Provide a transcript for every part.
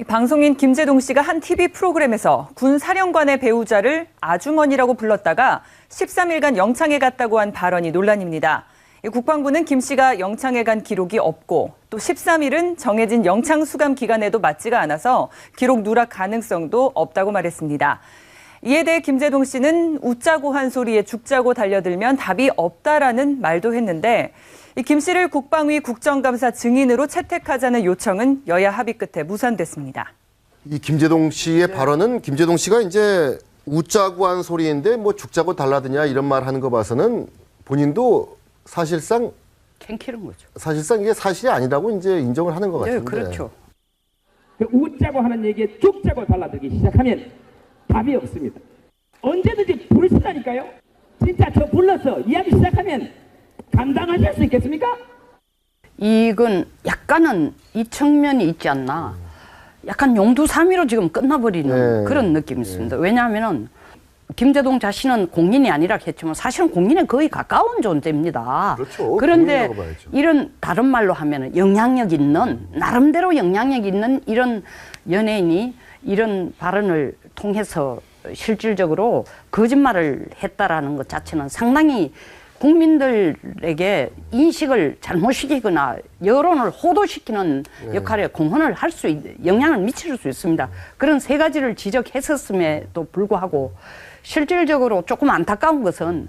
방송인 김제동 씨가 한 TV 프로그램에서 군 사령관의 배우자를 아주머니라고 불렀다가 13일간 영창에 갔다고 한 발언이 논란입니다. 국방부는 김 씨가 영창에 간 기록이 없고 또 13일은 정해진 영창 수감 기간에도 맞지가 않아서 기록 누락 가능성도 없다고 말했습니다. 이에 대해 김제동 씨는 웃자고 한 소리에 죽자고 달려들면 답이 없다라는 말도 했는데 김 씨를 국방위 국정감사 증인으로 채택하자는 요청은 여야 합의 끝에 무산됐습니다. 이 김제동 씨의 발언은 김제동 씨가 이제 웃자고 한 소리인데 뭐 죽자고 달라드냐 이런 말 하는 거 봐서는 본인도 사실상 캔키는 거죠. 사실상 이게 사실이 아니라고 이제 인정을 하는 것 같은데. 네, 그렇죠. 웃자고 하는 얘기에 죽자고 달라들기 시작하면 답이 없습니다. 언제든지 부르신다니까요. 진짜 저 불러서 이야기 시작하면 감당하실 수 있겠습니까? 이건 약간은 이 측면이 있지 않나. 약간 용두사미로 지금 끝나버리는 그런 느낌이 있습니다. 왜냐하면은 김제동 자신은 공인이 아니라 했지만 사실은 공인에 거의 가까운 존재입니다. 그렇죠. 그런데 공인이라고 봐야죠. 이런 다른 말로 하면은 영향력 있는 나름대로 영향력 있는 이런 연예인이 이런 발언을 통해서 실질적으로 거짓말을 했다라는 것 자체는 상당히 국민들에게 인식을 잘못시키거나 여론을 호도시키는 역할에 공헌을 할 수 영향을 미칠 수 있습니다. 그런 세 가지를 지적했었음에도 불구하고 실질적으로 조금 안타까운 것은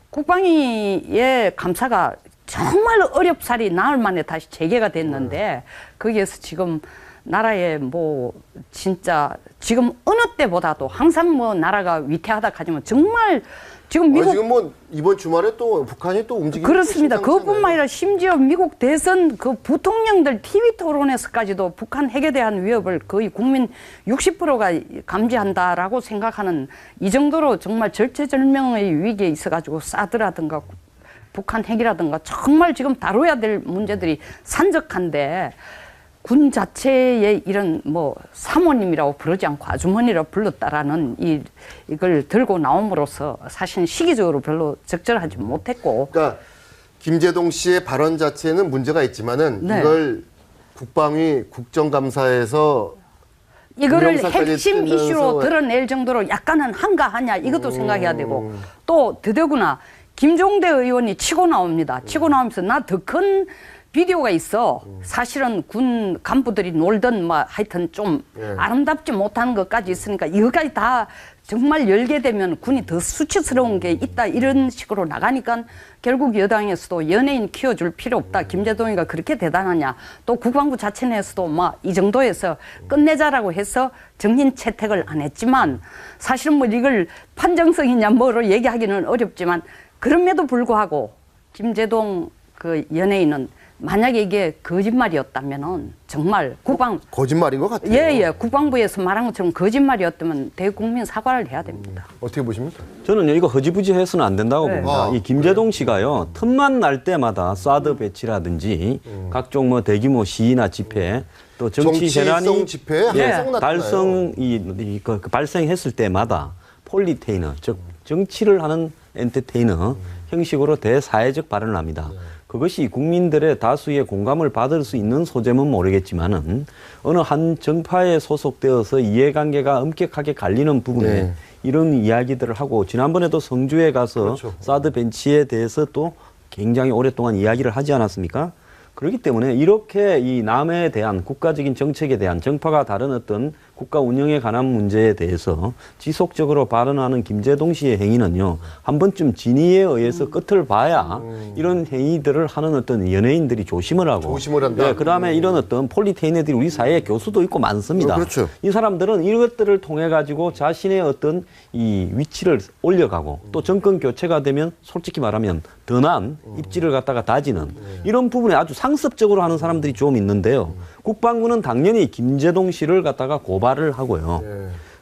국방위의 감사가 정말 어렵사리 나흘 만에 다시 재개가 됐는데 거기에서 지금 나라에 뭐 진짜 지금 어느 때보다도 항상 뭐 나라가 위태하다 하지만 정말 지금 미국 지금 뭐 이번 주말에 또 북한이 또 움직이고 그렇습니다. 그것뿐만 아니라 심지어 미국 대선 그 부통령들 TV 토론에서까지도 북한 핵에 대한 위협을 거의 국민 60%가 감지한다라고 생각하는 이 정도로 정말 절체절명의 위기에 있어가지고 사드라든가 북한 핵이라든가 정말 지금 다뤄야 될 문제들이 산적한데 군 자체의 이런 뭐 사모님이라고 부르지 않고 아주머니라고 불렀다라는 이걸 들고 나옴으로써 사실 시기적으로 별로 적절하지 못했고. 그러니까 김제동 씨의 발언 자체는 문제가 있지만은 이걸 국방위 국정감사에서 이거를 핵심 이슈로 드러낼 정도로 약간은 한가하냐 이것도 생각해야 되고 또 더더구나 김종대 의원이 치고 나옵니다. 치고 나오면서 나 더 큰 비디오가 있어. 사실은 군 간부들이 놀던 뭐 하여튼 좀 아름답지 못한 것까지 있으니까 이거까지 다 정말 열게 되면 군이 더 수치스러운 게 있다 이런 식으로 나가니까 결국 여당에서도 연예인 키워줄 필요 없다. 김제동이가 그렇게 대단하냐. 또 국방부 자체 내에서도 뭐 이 정도에서 끝내자라고 해서 정인 채택을 안 했지만 사실은 뭐 이걸 판정성이냐 뭐로 얘기하기는 어렵지만 그럼에도 불구하고 김제동 그 연예인은 만약에 이게 거짓말이었다면은 정말 거짓말인 것 같아요. 예, 국방부에서 말한 것처럼 거짓말이었다면 대국민 사과를 해야 됩니다. 어떻게 보십니까? 저는 이거 허지부지해서는 안 된다고 봅니다. 이 김제동 씨가요, 틈만 날 때마다 사드 배치라든지 각종 뭐 대규모 시위나 집회 또 정치 현안이 집회 발생했을 때마다 폴리테이너, 즉 정치를 하는 엔터테이너 형식으로 대사회적 발언을 합니다. 그것이 국민들의 다수의 공감을 받을 수 있는 소재면 모르겠지만은 어느 한 정파에 소속되어서 이해관계가 엄격하게 갈리는 부분에 이런 이야기들을 하고 지난번에도 성주에 가서 사드 벤치에 대해서 또 굉장히 오랫동안 이야기를 하지 않았습니까? 그렇기 때문에 이렇게 이 남에 대한 국가적인 정책에 대한 정파가 다른 어떤 국가 운영에 관한 문제에 대해서 지속적으로 발언하는 김제동 씨의 행위는요, 한 번쯤 진위에 의해서 끝을 봐야 이런 행위들을 하는 어떤 연예인들이 조심을 하고. 조심을 한다. 그 다음에 이런 어떤 폴리테이너들이 우리 사회에 교수도 있고 많습니다. 그렇죠. 이 사람들은 이것들을 통해 가지고 자신의 어떤 이 위치를 올려가고 또 정권 교체가 되면 솔직히 말하면 더 나은 입지를 갖다가 다지는 이런 부분에 아주 상습적으로 하는 사람들이 좀 있는데요. 국방부는 당연히 김제동 씨를 갖다가 고발을 하고요.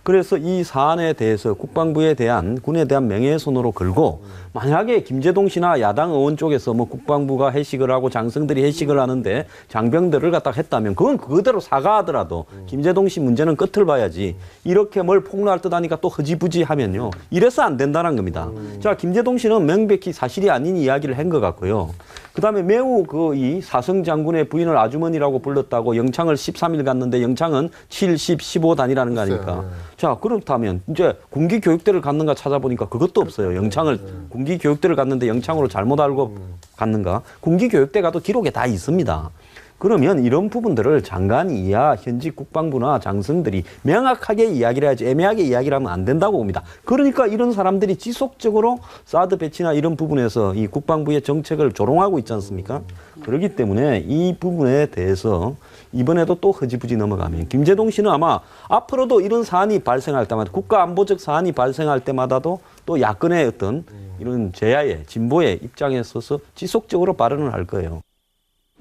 그래서 이 사안에 대해서 국방부에 대한 군에 대한 명예훼손으로 걸고 만약에 김제동 씨나 야당 의원 쪽에서 뭐 국방부가 해식을 하고 장성들이 해식을 하는데 장병들을 갖다가 했다면 그건 그대로 사과하더라도 김제동 씨 문제는 끝을 봐야지 이렇게 뭘 폭로할 듯 하니까 또 흐지부지 하면요. 이래서 안 된다는 겁니다. 자, 김제동 씨는 명백히 사실이 아닌 이야기를 한 것 같고요. 그다음에 매우 이 사성 장군의 부인을 아주머니라고 불렀다고 영창을 13일 갔는데 영창은 7, 10, 15 단위라는 거 아닙니까? 자, 그렇다면 이제 군기 교육대를 갔는가 찾아보니까 그것도 없어요. 영창을 군기 교육대를 갔는데 영창으로 잘못 알고 갔는가? 군기 교육대 가도 기록에 다 있습니다. 그러면 이런 부분들을 장관이야 현직 국방부나 장성들이 명확하게 이야기를 해야지 애매하게 이야기를 하면 안 된다고 봅니다. 그러니까 이런 사람들이 지속적으로 사드 배치나 이런 부분에서 이 국방부의 정책을 조롱하고 있지 않습니까? 그렇기 때문에 이 부분에 대해서 이번에도 또 흐지부지 넘어가면 김재동 씨는 아마 앞으로도 이런 사안이 발생할 때마다 국가안보적 사안이 발생할 때마다도 또 야권의 어떤 이런 제야의 진보의 입장에 서서 지속적으로 발언을 할 거예요.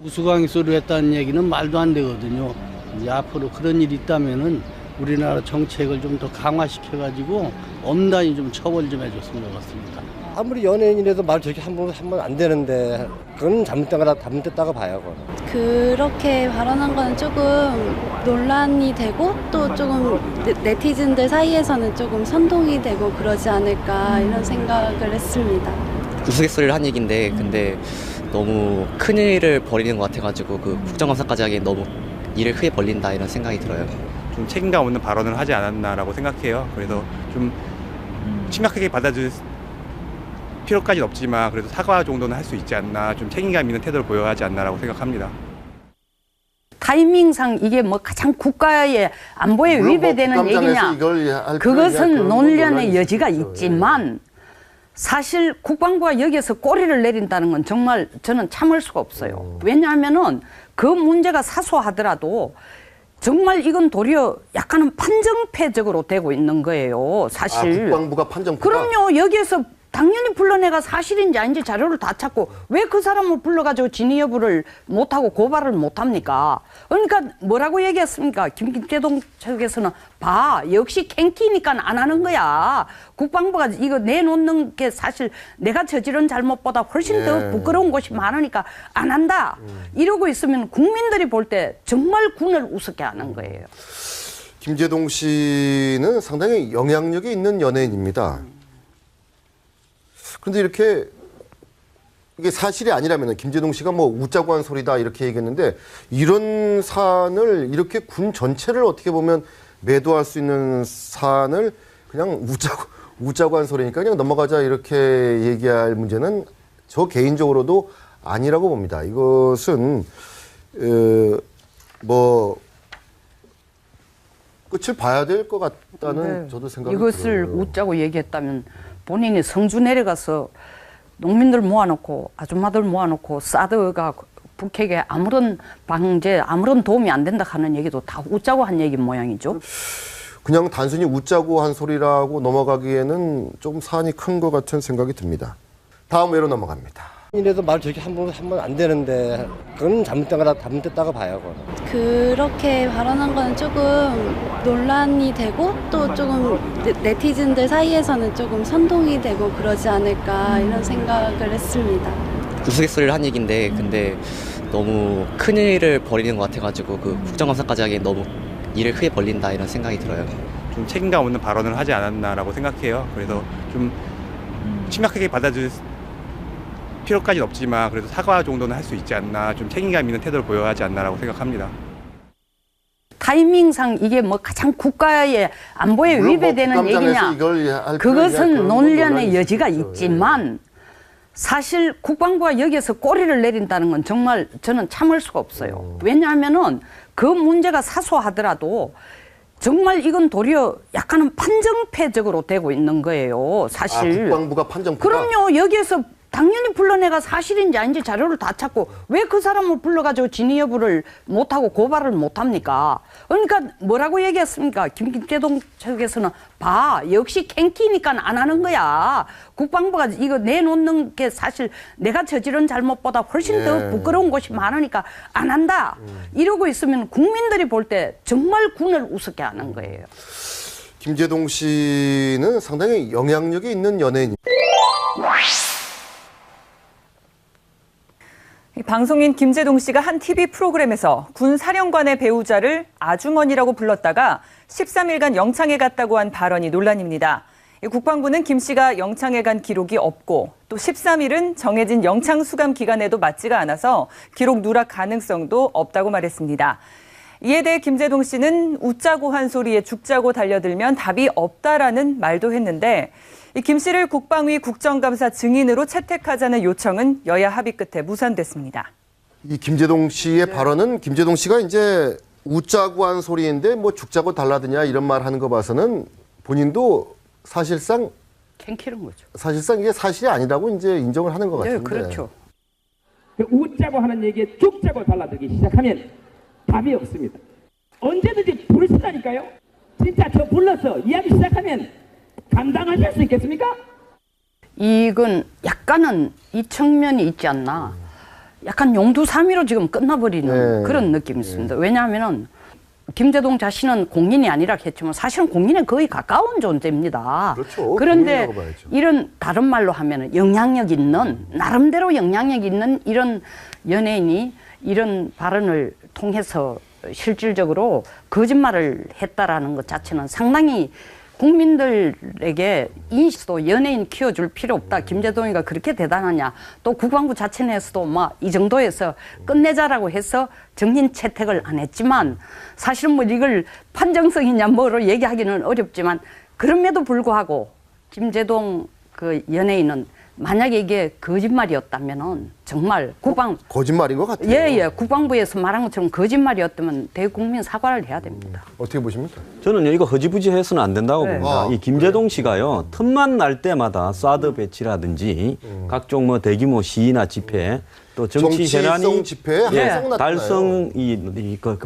우스꽝스러로 했다는 얘기는 말도 안 되거든요. 이제 앞으로 그런 일이 있다면은 우리나라 정책을 좀 더 강화시켜가지고 엄단히 좀 처벌 좀 해줬으면 좋겠습니다. 아무리 연예인이라도 말 저렇게 하면 안 되는데 그건 잘못됐다고 봐요. 그건. 그렇게 발언한 거는 조금 논란이 되고 또 조금 네티즌들 사이에서는 조금 선동이 되고 그러지 않을까 이런 생각을 했습니다. 우스갯소리를 한 얘기인데 근데 너무 큰 일을 벌이는 것 같아가지고 그 국정감사까지 하기엔 너무 일을 크게 벌린다 이런 생각이 들어요. 좀 책임감 없는 발언을 하지 않았나라고 생각해요. 그래서 좀 심각하게 받아줄 필요까지는 없지만 그래도 사과 정도는 할 수 있지 않나, 좀 책임감 있는 태도를 보여야 하지 않나라고 생각합니다. 타이밍상 이게 뭐 가장 국가의 안보에 위배되는 얘기냐? 그것은 논란의 여지가 있지만 사실 국방부가 여기에서 꼬리를 내린다는 건 정말 저는 참을 수가 없어요. 왜냐하면은 그 문제가 사소하더라도 정말 이건 도리어 약간은 판정패적으로 되고 있는 거예요. 사실. 국방부가 판정패가? 그럼요. 여기에서 당연히 불러내가 사실인지 아닌지 자료를 다 찾고 왜 그 사람을 불러가지고 진위 여부를 못하고 고발을 못합니까? 그러니까 뭐라고 얘기했습니까? 김재동 측에서는 역시 캥키니까 안 하는 거야. 국방부가 이거 내놓는 게 사실 내가 저지른 잘못보다 훨씬 더 부끄러운 것이 많으니까 안 한다. 이러고 있으면 국민들이 볼 때 정말 군을 우습게 하는 거예요. 김재동 씨는 상당히 영향력이 있는 연예인입니다. 그런데 이렇게 이게 사실이 아니라면 김재동 씨가 뭐 웃자고 한 소리다 이렇게 얘기했는데 이런 사안을 이렇게 군 전체를 어떻게 보면 매도할 수 있는 사안을 그냥 웃자고 한 소리니까 그냥 넘어가자 이렇게 얘기할 문제는 저 개인적으로도 아니라고 봅니다. 이것은 뭐 끝을 봐야 될 것 같다는 저도 생각이 들어요. 이것을 웃자고 얘기했다면 본인이 성주 내려가서 농민들 모아놓고 아줌마들 모아놓고 사드가 북핵에 아무런 방제, 아무런 도움이 안 된다 하는 얘기도 다 웃자고 한 얘기 모양이죠. 그냥 단순히 웃자고 한 소리라고 넘어가기에는 좀 사안이 큰 것 같은 생각이 듭니다. 다음 회로 넘어갑니다. 이래도 말 저렇게 하면 안 되는데 그건 잘못됐다고 봐요. 그건. 그렇게 발언한 거는 조금 논란이 되고 또 조금 네티즌들 사이에서는 조금 선동이 되고 그러지 않을까 이런 생각을 했습니다. 우스갯소리를 한 얘기인데 근데 너무 큰 일을 벌이는 것 같아가지고 그 국정감사까지 하기엔 너무 일을 크게 벌린다 이런 생각이 들어요. 좀 책임감 없는 발언을 하지 않았나라고 생각해요. 그래서 좀 심각하게 받아줄 필요까지는 없지만 그래도 사과 정도는 할 수 있지 않나, 좀 책임감 있는 태도를 보여야 하지 않나라고 생각합니다. 타이밍상 이게 뭐 가장 국가의 안보에 위배되는 얘기냐? 그것은 논란의 여지가 있지만 사실 국방부가 여기에서 꼬리를 내린다는 건 정말 저는 참을 수가 없어요. 왜냐하면은 그 문제가 사소하더라도 정말 이건 도리어 약간은 판정패적으로 되고 있는 거예요. 사실. 국방부가 판정패가? 그럼요. 여기에서 당연히 불러내가 사실인지 아닌지 자료를 다 찾고 왜 그 사람을 불러가지고 진위 여부를 못하고 고발을 못합니까? 그러니까 뭐라고 얘기했습니까? 김재동 측에서는 역시 캥키니까 안 하는 거야. 국방부가 이거 내놓는 게 사실 내가 저지른 잘못보다 훨씬 더 부끄러운 것이 많으니까 안 한다. 이러고 있으면 국민들이 볼 때 정말 군을 우습게 하는 거예요. 김재동 씨는 상당히 영향력이 있는 연예인입니다. 방송인 김재동 씨가 한 TV 프로그램에서 군 사령관의 배우자를 아주머니라고 불렀다가 13일간 영창에 갔다고 한 발언이 논란입니다. 국방부는 김 씨가 영창에 간 기록이 없고 또 13일은 정해진 영창 수감 기간에도 맞지가 않아서 기록 누락 가능성도 없다고 말했습니다. 이에 대해 김제동 씨는 웃자고 한 소리에 죽자고 달려들면 답이 없다라는 말도 했는데 김 씨를 국방위 국정감사 증인으로 채택하자는 요청은 여야 합의 끝에 무산됐습니다. 이 김제동 씨의 발언은 김제동 씨가 이제 웃자고 한 소리인데 뭐 죽자고 달라드냐 이런 말 하는 거 봐서는 본인도 사실상 캔키는 거죠. 사실상 이게 사실이 아니라고 이제 인정을 하는 것 같은데. 네, 그렇죠. 웃자고 하는 얘기에 죽자고 달라들기 시작하면 답이 없습니다. 언제든지 부르신다니까요. 진짜 저 불러서 이야기 시작하면 감당하실 수 있겠습니까? 이건 약간은 이 측면이 있지 않나. 약간 용두사미로 지금 끝나버리는 그런 느낌이 있습니다. 왜냐하면은 김제동 자신은 공인이 아니라 했지만 사실은 공인에 거의 가까운 존재입니다. 그렇죠. 그런데 공인이라고 봐야죠. 이런 다른 말로 하면은 영향력 있는 나름대로 영향력 있는 이런 연예인이 이런 발언을 통해서 실질적으로 거짓말을 했다라는 것 자체는 상당히 국민들에게 인식도 연예인 키워줄 필요 없다. 김제동이가 그렇게 대단하냐. 또 국방부 자체 내에서도 막 이 정도에서 끝내자라고 해서 정인 채택을 안 했지만 사실은 뭐 이걸 판정성이냐 뭐로 얘기하기는 어렵지만 그럼에도 불구하고 김제동 그 연예인은 만약에 이게 거짓말이었다면은 정말 거짓말인 것 같아요. 예, 국방부에서 말한 것처럼 거짓말이었다면 대국민 사과를 해야 됩니다. 어떻게 보십니까? 저는 이거 허지부지해서는 안 된다고 봅니다. 이 김제동 씨가요, 틈만 날 때마다 사드 배치라든지 각종 뭐 대규모 시위나 집회, 또 정치 현안이 집회에 항상 나타나요.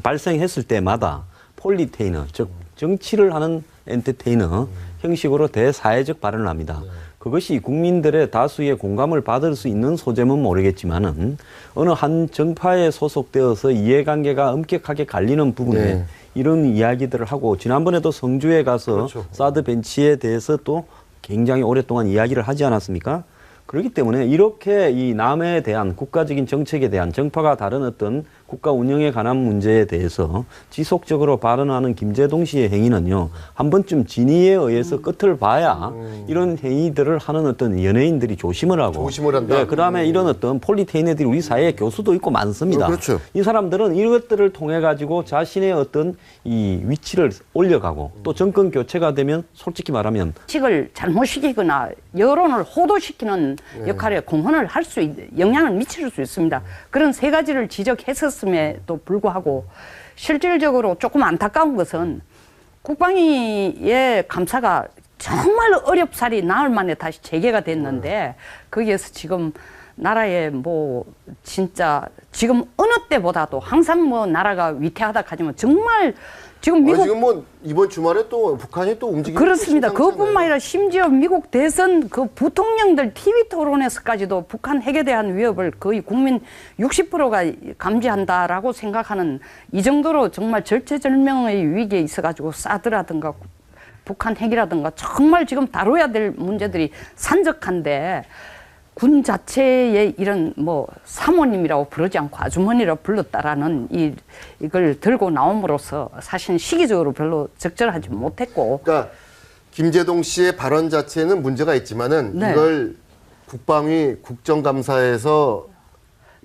발생했을 때마다 폴리테이너, 즉 정치를 하는 엔터테이너 형식으로 대사회적 발언을 합니다. 그것이 국민들의 다수의 공감을 받을 수 있는 소재면 모르겠지만은 어느 한 정파에 소속되어서 이해관계가 엄격하게 갈리는 부분에 이런 이야기들을 하고 지난번에도 성주에 가서 사드 벤치에 대해서 또 굉장히 오랫동안 이야기를 하지 않았습니까? 그렇기 때문에 이렇게 이 남에 대한 국가적인 정책에 대한 정파가 다른 어떤 국가 운영에 관한 문제에 대해서 지속적으로 발언하는 김제동 씨의 행위는요, 한 번쯤 진위에 의해서 끝을 봐야 이런 행위들을 하는 어떤 연예인들이 조심을 하고. 조심을 한다. 네, 그 다음에 이런 어떤 폴리테이너들이 우리 사회에 교수도 있고 많습니다. 그렇죠. 이 사람들은 이것들을 통해 가지고 자신의 어떤 이 위치를 올려가고 또 정권 교체가 되면 솔직히 말하면 식을 잘못시키거나 여론을 호도시키는 역할에 공헌을 할 수 영향을 미칠 수 있습니다. 그런 세 가지를 지적했었음에도 불구하고 실질적으로 조금 안타까운 것은 국방위의 감사가 정말 어렵사리 나흘 만에 다시 재개가 됐는데 거기에서 지금 나라에 뭐 진짜 지금 어느 때보다도 항상 뭐 나라가 위태하다 하지만 정말 지금 미국 지금 뭐 이번 주말에 또 북한이 또 움직이고 그렇습니다. 그것뿐만 아니라 심지어 미국 대선 그 부통령들 TV 토론에서까지도 북한 핵에 대한 위협을 거의 국민 60%가 감지한다라고 생각하는 이 정도로 정말 절체절명의 위기에 있어가지고 사드라든가 북한 핵이라든가 정말 지금 다뤄야 될 문제들이 산적한데 군 자체의 이런 뭐 사모님이라고 부르지 않고 아주머니라고 불렀다라는 이걸 들고 나옴으로써 사실 시기적으로 별로 적절하지 못했고. 그러니까 김제동 씨의 발언 자체는 문제가 있지만은 이걸 국방위 국정감사에서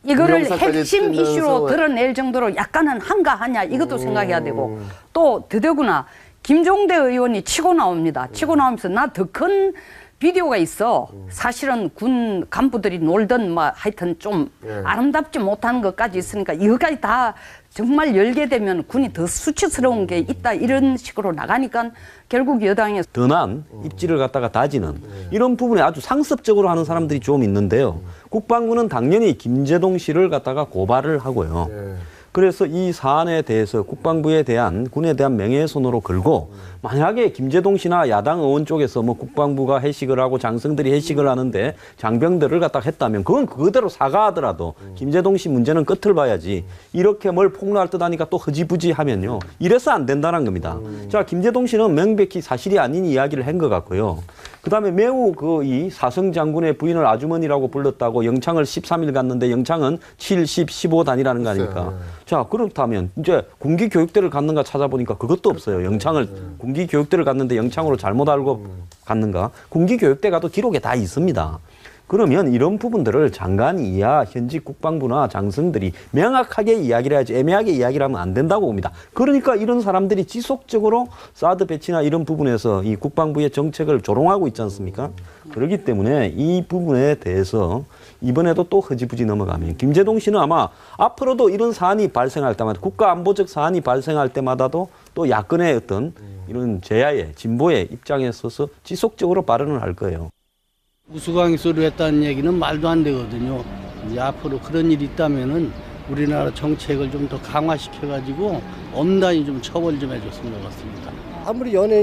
이거를 핵심 이슈로 드러낼 정도로 약간은 한가하냐 이것도 생각해야 되고 또 더더구나 김종대 의원이 치고 나옵니다. 치고 나오면서 나 더 큰 비디오가 있어. 사실은 군 간부들이 놀던 뭐 하여튼 좀 아름답지 못한 것까지 있으니까 이거까지 다 정말 열게 되면 군이 더 수치스러운 게 있다 이런 식으로 나가니까 결국 여당에서 든한 입지를 갖다가 다지는 이런 부분에 아주 상습적으로 하는 사람들이 좀 있는데요. 국방부는 당연히 김제동 씨를 갖다가 고발을 하고요. 그래서 이 사안에 대해서 국방부에 대한 군에 대한 명예훼손으로 걸고 만약에 김제동 씨나 야당 의원 쪽에서 뭐 국방부가 해식을 하고 장성들이 해식을 하는데 장병들을 갖다가 했다면 그건 그대로 사과하더라도 김제동 씨 문제는 끝을 봐야지 이렇게 뭘 폭로할 듯 하니까 또 흐지부지 하면요. 이래서 안 된다는 겁니다. 자, 김제동 씨는 명백히 사실이 아닌 이야기를 한 것 같고요. 그다음에 매우 이 사성 장군의 부인을 아주머니라고 불렀다고 영창을 13일 갔는데 영창은 7, 10, 15 단위라는 거 아닙니까? 자, 그렇다면 이제 군기 교육대를 갔는가 찾아보니까 그것도 없어요. 영창을 군기 교육대를 갔는데 영창으로 잘못 알고 갔는가? 군기 교육대 가도 기록에 다 있습니다. 그러면 이런 부분들을 장관이 이야 현직 국방부나 장성들이 명확하게 이야기를 해야지 애매하게 이야기를 하면 안 된다고 봅니다. 그러니까 이런 사람들이 지속적으로 사드 배치나 이런 부분에서 이 국방부의 정책을 조롱하고 있지 않습니까? 그렇기 때문에 이 부분에 대해서 이번에도 또 흐지부지 넘어가면 김재동 씨는 아마 앞으로도 이런 사안이 발생할 때마다 국가안보적 사안이 발생할 때마다도 또 야권의 어떤 이런 제야의 진보의 입장에 서서 지속적으로 발언을 할 거예요. 우스꽝스로 했다는 얘기는 말도 안 되거든요. 이제 앞으로 그런 일이 있다면은 우리나라 정책을 좀 더 강화시켜가지고 엄단히 좀 처벌 좀 해줬으면 좋겠습니다. 아무리 연예인